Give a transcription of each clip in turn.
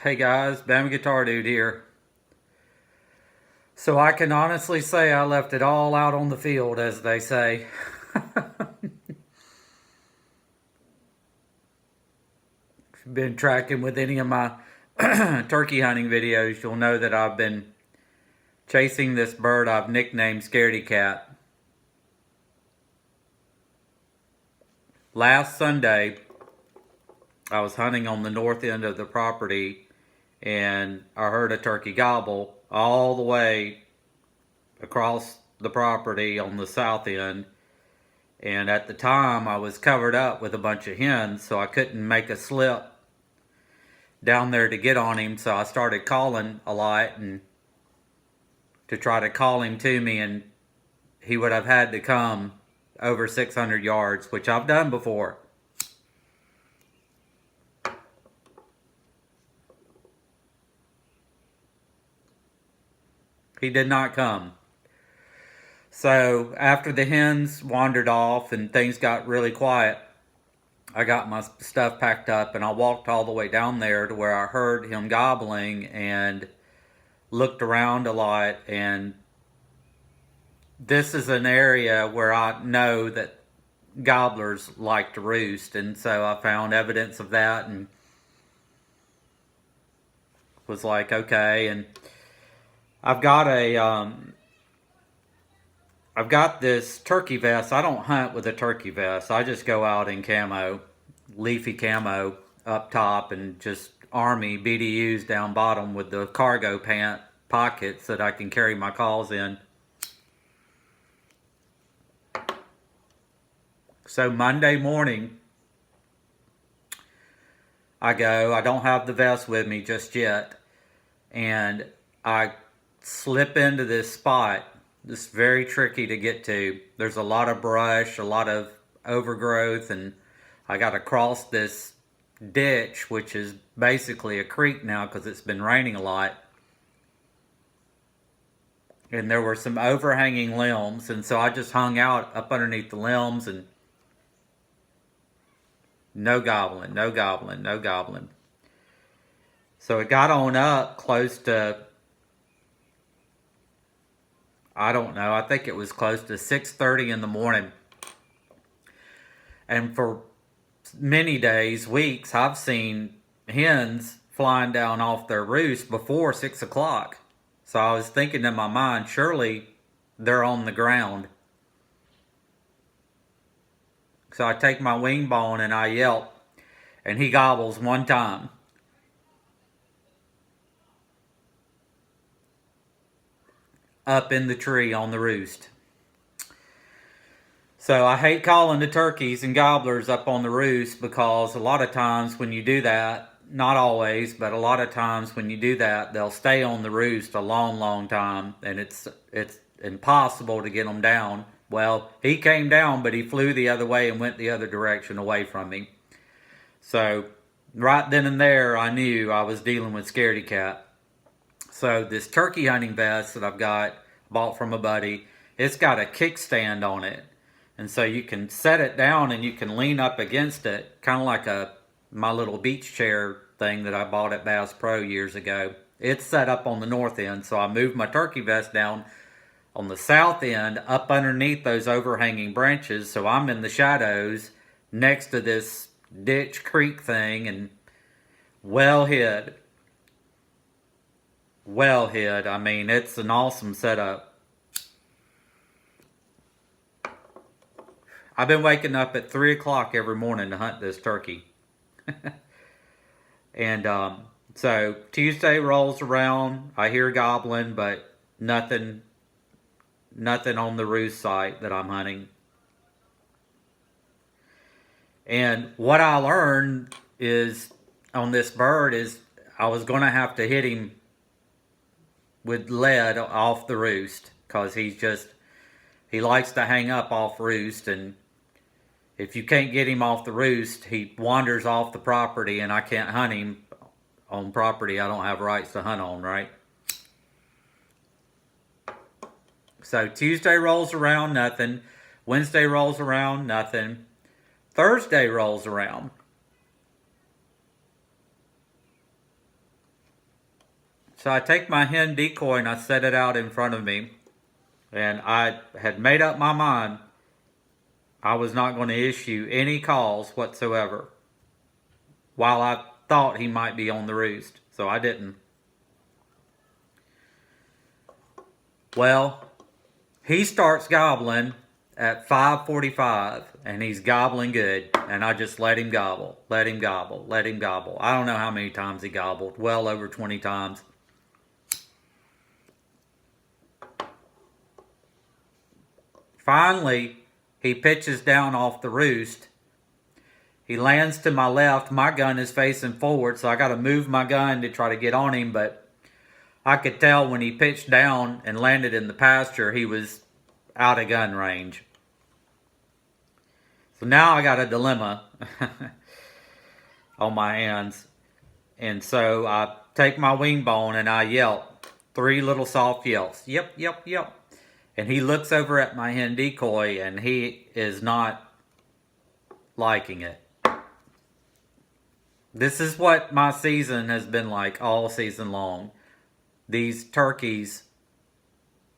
Hey guys, Bama Guitar Dude here. So I can honestly say I left it all out on the field, as they say. If you've been tracking with any of my turkey hunting videos, you'll know that I've been chasing this bird I've nicknamed Scaredy Cat. Last Sunday, I was hunting on the north end of the property and I heard a turkey gobble all the way across the property on the south end. And at the time, I was covered up with a bunch of hens, so I couldn't make a slip down there to get on him. So I started calling a lot and to try to call him to me, and he would have had to come over 600 yards, which I've done before. He did not come. So after the hens wandered off and things got really quiet, I got my stuff packed up and I walked all the way down there to where I heard him gobbling and looked around a lot. And this is an area where I know that gobblers like to roost, and so I found evidence of that and was like, okay. And I've got this turkey vest. I don't hunt with a turkey vest. I just go out in camo, leafy camo up top, and just army BDUs down bottom with the cargo pant pockets that I can carry my calls in. So Monday morning, I don't have the vest with me just yet, and I slip into this spot. It's very tricky to get to. There's a lot of brush, a lot of overgrowth, and I got to cross this ditch, which is basically a creek now because it's been raining a lot. And there were some overhanging limbs, and so I just hung out up underneath the limbs, and no gobbling, no gobbling, no gobbling. So it got on up close to, I don't know, I think it was close to 6:30 in the morning. And for many days, weeks, I've seen hens flying down off their roost before 6 o'clock. So I was thinking in my mind, surely they're on the ground. So I take my wing bone and I yelp, and he gobbles one time. Up in the tree on the roost. So I hate calling the turkeys and gobblers up on the roost, because a lot of times when you do that, not always, but a lot of times when you do that, they'll stay on the roost a long, long time, and it's impossible to get them down. Well, he came down, but he flew the other way and went the other direction away from me. So right then and there, I knew I was dealing with Scaredy Cat. So this turkey hunting vest that I've bought from a buddy, it's got a kickstand on it. And so you can set it down and you can lean up against it, kind of like my little beach chair thing that I bought at Bass Pro years ago. It's set up on the north end, so I moved my turkey vest down on the south end, up underneath those overhanging branches, so I'm in the shadows next to this ditch creek thing, and well hid. Well hid. I mean, it's an awesome setup. I've been waking up at 3 o'clock every morning to hunt this turkey. And so Tuesday rolls around, I hear gobbling, but nothing on the roost site that I'm hunting. And what I learned is on this bird is I was going to have to hit him with lead off the roost, because he likes to hang up off roost, and if you can't get him off the roost, he wanders off the property, and I can't hunt him on property I don't have rights to hunt on, right? So Tuesday rolls around, nothing. Wednesday rolls around, nothing. Thursday rolls around. So I take my hen decoy and I set it out in front of me. And I had made up my mind I was not going to issue any calls whatsoever while I thought he might be on the roost. So I didn't. Well, he starts gobbling at 5:45 and he's gobbling good, and I just let him gobble, let him gobble, let him gobble. I don't know how many times he gobbled, well over 20 times. Finally, he pitches down off the roost. He lands to my left. My gun is facing forward, so I got to move my gun to try to get on him, but I could tell when he pitched down and landed in the pasture, he was out of gun range. So now I got a dilemma on my hands. And so I take my wing bone and I yelp. 3 little soft yelps. Yep, yep, yep. And he looks over at my hen decoy and he is not liking it. This is what my season has been like all season long. These turkeys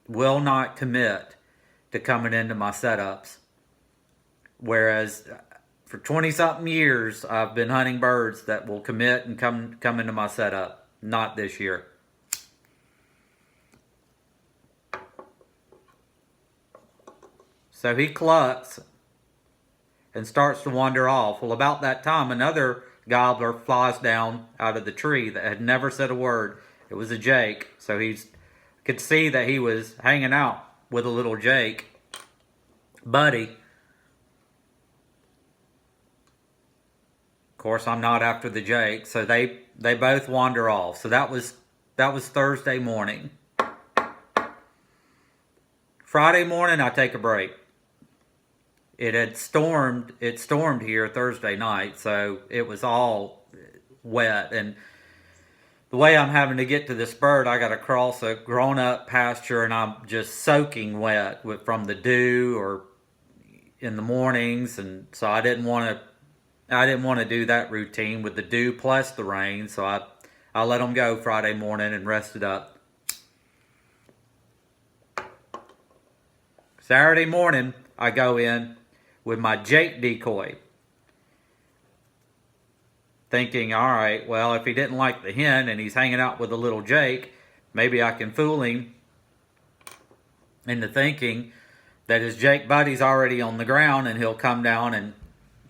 will not commit to coming into my setups. Whereas for 20-something years, I've been hunting birds that will commit and come into my setup. Not this year. So he clucks and starts to wander off. Well, about that time, another gobbler flies down out of the tree that had never said a word. It was a jake. So he could see that he was hanging out with a little jake buddy. Of course, I'm not after the jake, so they both wander off. So that was Thursday morning. Friday morning, I take a break. It stormed here Thursday night, so it was all wet. And the way I'm having to get to this bird, I got to cross a grown-up pasture, and I'm just soaking wet from the dew or in the mornings, and so I didn't want to do that routine with the dew plus the rain, so I let them go Friday morning and rested up. Saturday morning, I go in with my jake decoy, thinking, all right, well, if he didn't like the hen and he's hanging out with a little jake, maybe I can fool him into thinking that his jake buddy's already on the ground and he'll come down and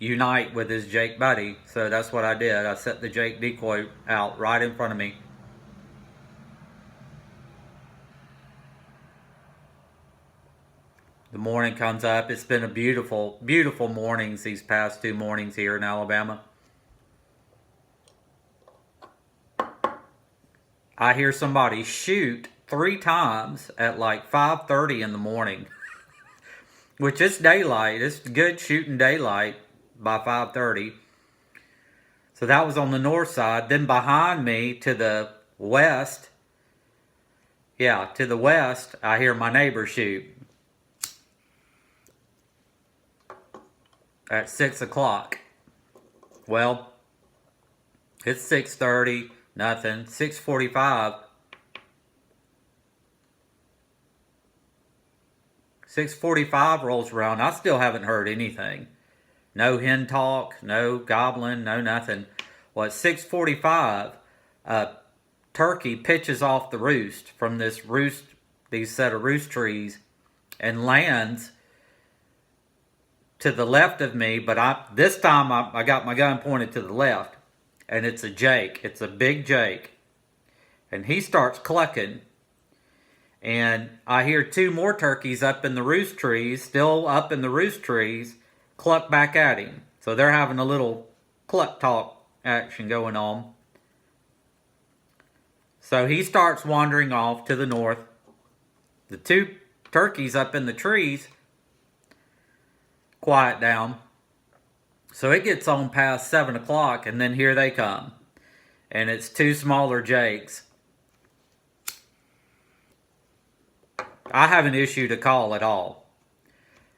unite with his jake buddy. So that's what I did. I set the jake decoy out right in front of me. The morning comes up. It's been a beautiful, beautiful mornings these past 2 mornings here in Alabama. I hear somebody shoot 3 times at like 5:30 in the morning. Which is daylight. It's good shooting daylight by 5:30. So that was on the north side. Then behind me to the west, I hear my neighbor shoot at 6 o'clock. Well, it's 6:30, nothing. 6:45. 6:45 rolls around. I still haven't heard anything. No hen talk, no gobbling, no nothing. Well, at 6:45, a turkey pitches off the roost from these set of roost trees, and lands to the left of me. But this time I got my gun pointed to the left, and it's a jake. It's a big jake, and he starts clucking. And I hear 2 more turkeys up in the roost trees, still up in the roost trees, cluck back at him. So they're having a little cluck talk action going on. So he starts wandering off to the north. The 2 turkeys up in the trees quiet down. So it gets on past 7 o'clock, and then here they come. And it's 2 smaller jakes. I haven't issued a call at all.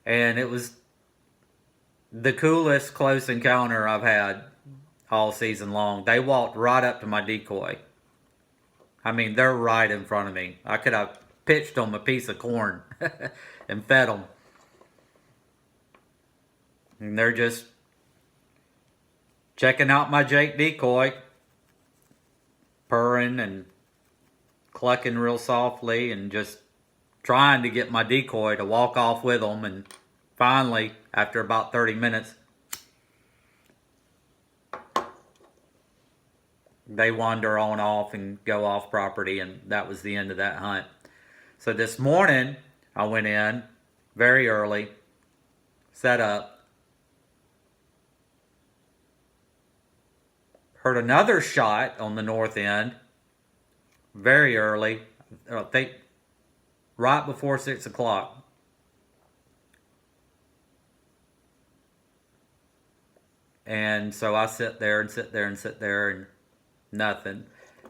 And it was the coolest close encounter I've had all season long. They walked right up to my decoy. I mean, they're right in front of me. I could have pitched them a piece of corn and fed them. And they're just checking out my Jake decoy, purring and clucking real softly and just trying to get my decoy to walk off with them. And finally, after about 30 minutes, they wander on off and go off property, and that was the end of that hunt. So this morning, I went in very early, set up, heard another shot on the north end very early, I think right before 6 o'clock. And so I sit there and nothing.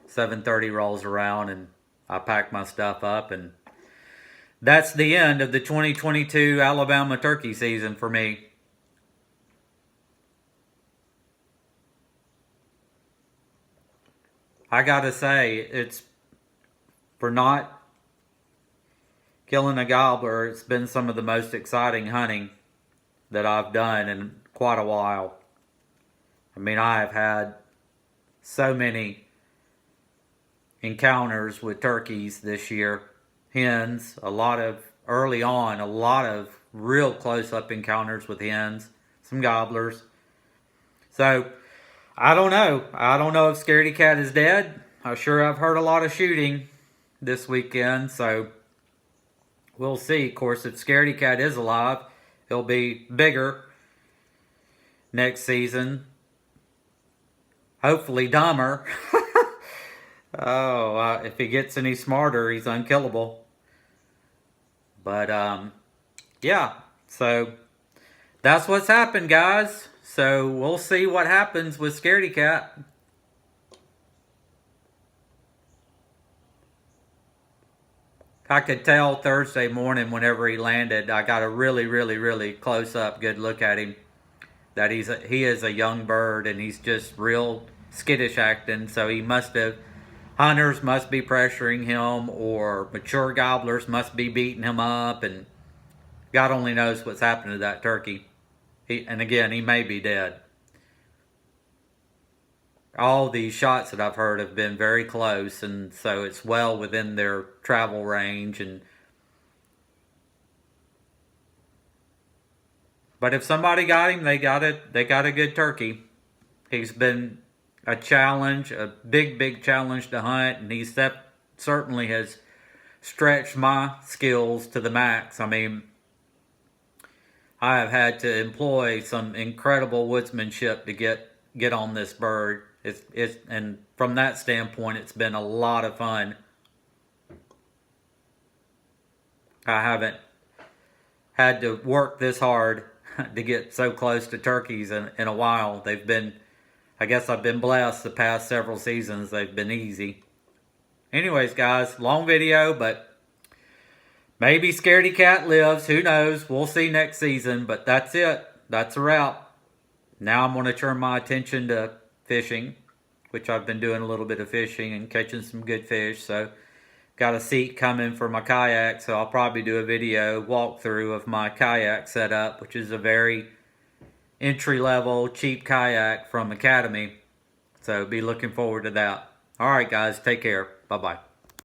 7:30 rolls around and I pack my stuff up, and that's the end of the 2022 Alabama turkey season for me. I gotta say, it's for not killing a gobbler, it's been some of the most exciting hunting that I've done in quite a while. I mean, I have had so many encounters with turkeys this year. Hens, early on, a lot of real close-up encounters with hens, some gobblers. So, I don't know. I don't know if Scaredy Cat is dead. I'm sure I've heard a lot of shooting this weekend, so we'll see. Of course, if Scaredy Cat is alive, he'll be bigger next season. Hopefully dumber. If he gets any smarter, he's unkillable. But, yeah. So, that's what's happened, guys. So, we'll see what happens with Scaredy Cat. I could tell Thursday morning whenever he landed, I got a really, really, really close-up good look at him, that he is a young bird, and he's just real skittish acting. So hunters must be pressuring him, or mature gobblers must be beating him up, and God only knows what's happened to that turkey. And again, he may be dead. All these shots that I've heard have been very close, and so it's well within their travel range. But if somebody got him, they got a good turkey. He's been a challenge, a big, big challenge to hunt, and certainly has stretched my skills to the max. I mean, I have had to employ some incredible woodsmanship to get on this bird. And from that standpoint, it's been a lot of fun. I haven't had to work this hard to get so close to turkeys in a while. I guess I've been blessed the past several seasons. They've been easy. Anyways, guys, long video, but maybe Scaredy Cat lives. Who knows? We'll see next season, but that's it. That's a wrap. Now I'm going to turn my attention to fishing, which I've been doing a little bit of fishing and catching some good fish. So got a seat coming for my kayak, so I'll probably do a video walkthrough of my kayak setup, which is a very entry-level, cheap kayak from Academy. So be looking forward to that. All right, guys, take care. Bye-bye.